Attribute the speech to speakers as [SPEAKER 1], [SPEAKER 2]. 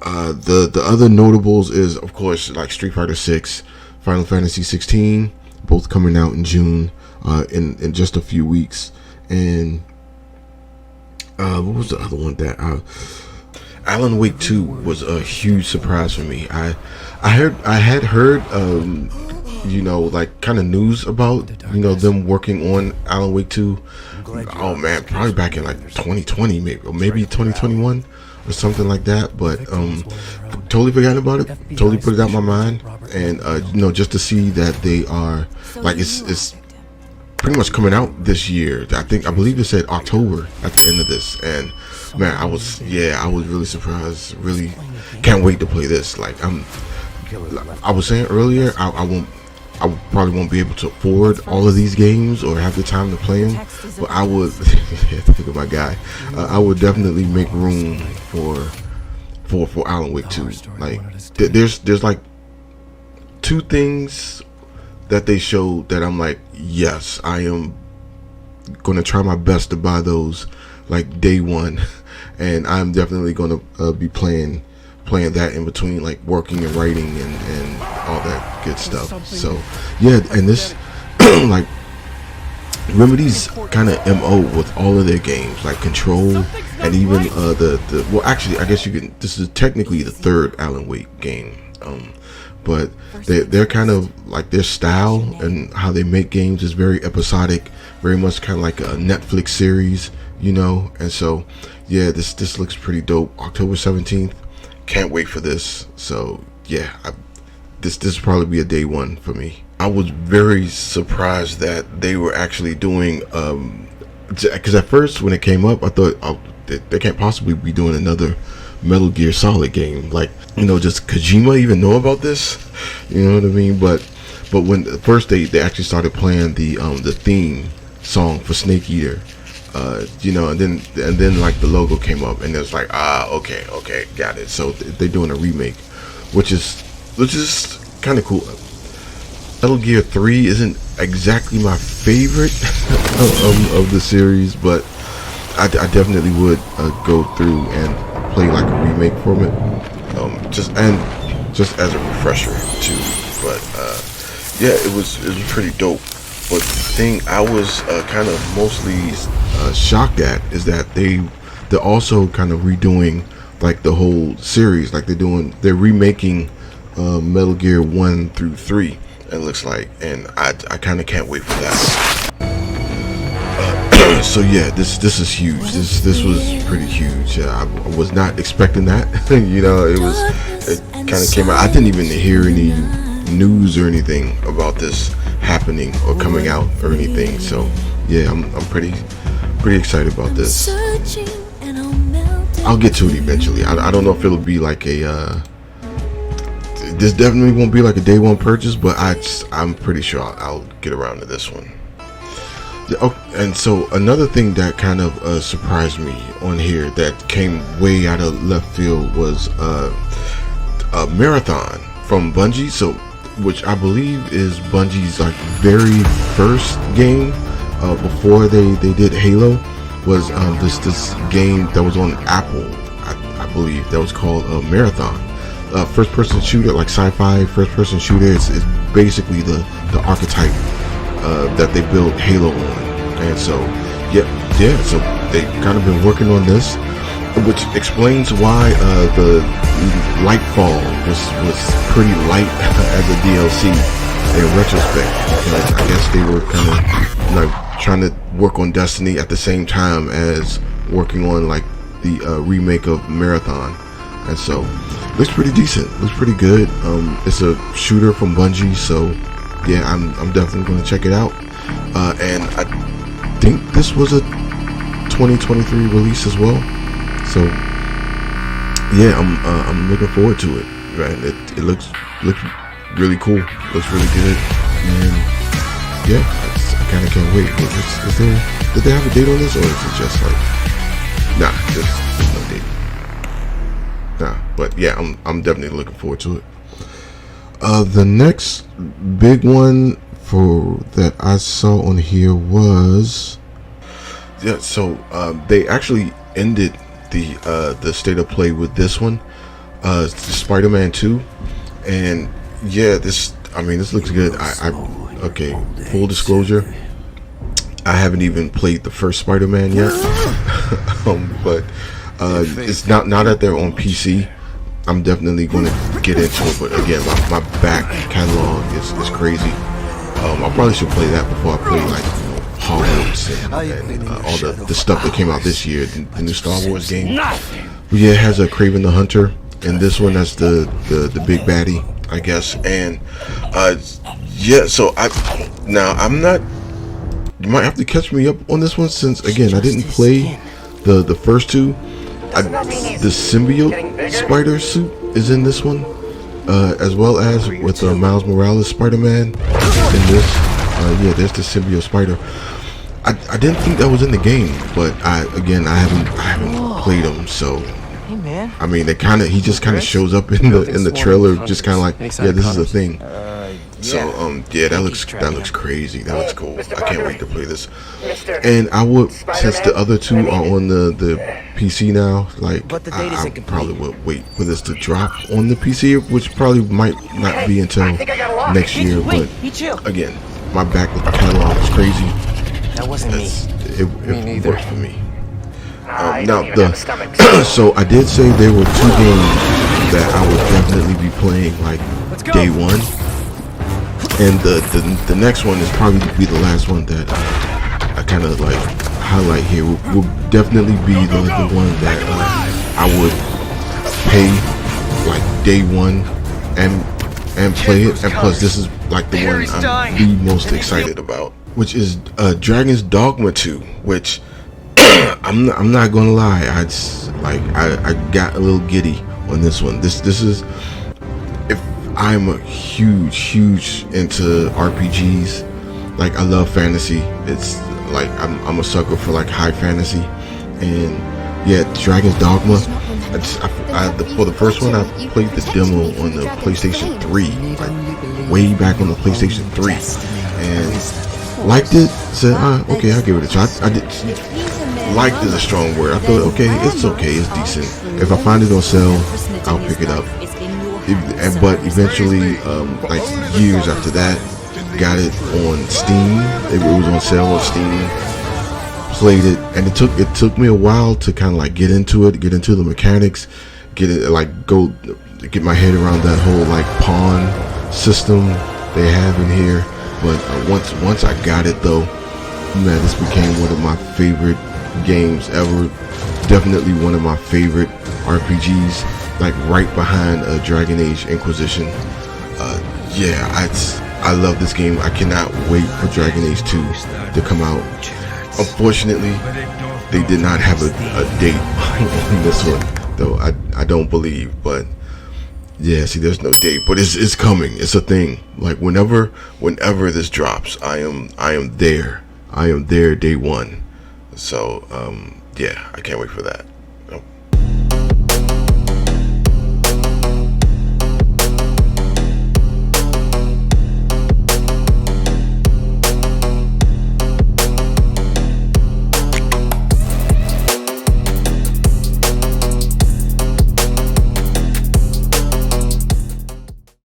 [SPEAKER 1] The other notables is, of course, like Street Fighter 6, Final Fantasy 16, both coming out in June, in just a few weeks. And what was the other one that Alan Wake 2 was a huge surprise for me. I had heard like kind of news about them working on Alan Wake 2. Oh man, probably back in like 2020 maybe 2021 or something like that. But totally forgotten about it. Totally put it out my mind. And just to see that they are like it's pretty much coming out this year. I believe it said October at the end of this. And man, I was really surprised. Really can't wait to play this. Like I was saying earlier, I probably won't be able to afford all of these games or have the time to play them, but I would. Think of my guy. I would definitely make room for Alan Wake 2. Like there's like two things that they showed that I'm like, yes, I am gonna try my best to buy those like day one, and I'm definitely gonna be playing that in between, like working and writing and all that good stuff. So yeah, and this like Remedy's kind of MO with all of their games, like Control, and even well, actually, I guess this is technically the third Alan Wake game, but they're kind of like their style and how they make games is very episodic, very much kind of like a Netflix series, and so yeah, this looks pretty dope. October 17th, can't wait for this. So yeah, this will probably be a day one for me. I was very surprised that they were actually doing because at first when it came up, I thought, oh, they can't possibly be doing another Metal Gear Solid game. Like, just Kojima even know about this? You know what I mean? But when first they actually started playing the theme song for Snake Eater, and then like the logo came up, and it's like, okay, got it. So they're doing a remake, which is kind of cool. Metal Gear 3 isn't exactly my favorite of the series, but I definitely would go through and play like a remake from it, just as a refresher too. But yeah, it was pretty dope. But the thing I was kind of mostly shocked at is that they're also kind of redoing like the whole series. Like they're remaking Metal Gear 1 through 3. It looks like, and I kind of can't wait for that. So yeah, this is huge. This was pretty huge. I was not expecting that. It kind of came out. I didn't even hear any news or anything about this happening or coming out or anything. So yeah, I'm pretty excited about this. I'll get to it eventually. I don't know if it'll be like a. This definitely won't be like a day one purchase, but I'm pretty sure I'll get around to this one. And so another thing that kind of surprised me on here that came way out of left field was a Marathon from Bungie. So, which I believe is Bungie's like very first game before they did Halo, was this game that was on Apple, I believe, that was called Marathon. First person shooter, like sci-fi first person shooter. It's basically the archetype that they built Halo on. And so yeah, so they kind of been working on this, which explains why the Lightfall was pretty light as a DLC in retrospect, because I guess they were kind of like trying to work on Destiny at the same time as working on like the remake of Marathon. And so looks pretty decent, looks pretty good. It's a shooter from Bungie, so yeah, I'm definitely going to check it out. And I think this was a 2023 release as well, so yeah, I'm looking forward to it. Right, it looks really cool, looks really good, and yeah, I kind of can't wait. Did they have a date on this, or is it just like, nah, there's no date. Nah, but yeah, I'm definitely looking forward to it. The next big one that I saw on here was so they actually ended the state of play with this one. Spider-Man 2, and yeah, this looks good. Okay, full disclosure, I haven't even played the first Spider-Man yet. But it's now that they're on PC, I'm definitely gonna get into it. But again, my back catalog is crazy. I probably should play that before I play like Hogwarts and all the stuff that came out this year, the new Star Wars game. But yeah, it has a Kraven the Hunter, and this one that's the big baddie, I guess. And yeah, so I'm not. You might have to catch me up on this one, since again I didn't play the first two. The symbiote spider suit is in this one, as well as with Miles Morales Spider-Man in this. Yeah, there's the symbiote spider. I didn't think that was in the game, but I haven't played them, so
[SPEAKER 2] Hey man.
[SPEAKER 1] I mean he just kind of shows up in the trailer, just kind of like, yeah, this is a thing. So yeah, that looks crazy. That looks cool. I can't wait to play this. And I would, since the other two are on the PC now, like I probably would wait for this to drop on the PC, which probably might not be until next year. But again, my back with the catalog is crazy.
[SPEAKER 2] That wasn't me.
[SPEAKER 1] It works for me. Now so I did say there were two games that I would definitely be playing like day one. And the next one is probably be the last one that I kind of like highlight here. Will definitely be the one that I would pay like day one and play it. And plus, this is like the one I'm the most excited about, which is Dragon's Dogma 2. Which I'm not gonna lie, I got a little giddy on this one. This is. I'm a huge into RPGs. Like I love fantasy. It's like I'm a sucker for like high fantasy. And yeah, Dragon's Dogma. For the first one, I played the demo on the PlayStation 3, like way back on the PlayStation 3, and liked it. Said, okay, I'll give it a try. I did. Liked is a strong word. I thought, okay, it's decent. If I find it on sale, I'll pick it up. But eventually, like years after that, got it on Steam. It was on sale on Steam. Played it, and it took me a while to kind of like get into the mechanics, get my head around that whole like pawn system they have in here. But once I got it though, man, this became one of my favorite games ever. Definitely one of my favorite RPGs. Like right behind Dragon Age Inquisition. Yeah, I love this game. I cannot wait for Dragon Age 2 to come out. Unfortunately, they did not have a date on this one, though. I don't believe, but yeah, see, there's no date, but it's coming. It's a thing. Like whenever this drops, I am there. I am there day one. So yeah, I can't wait for that.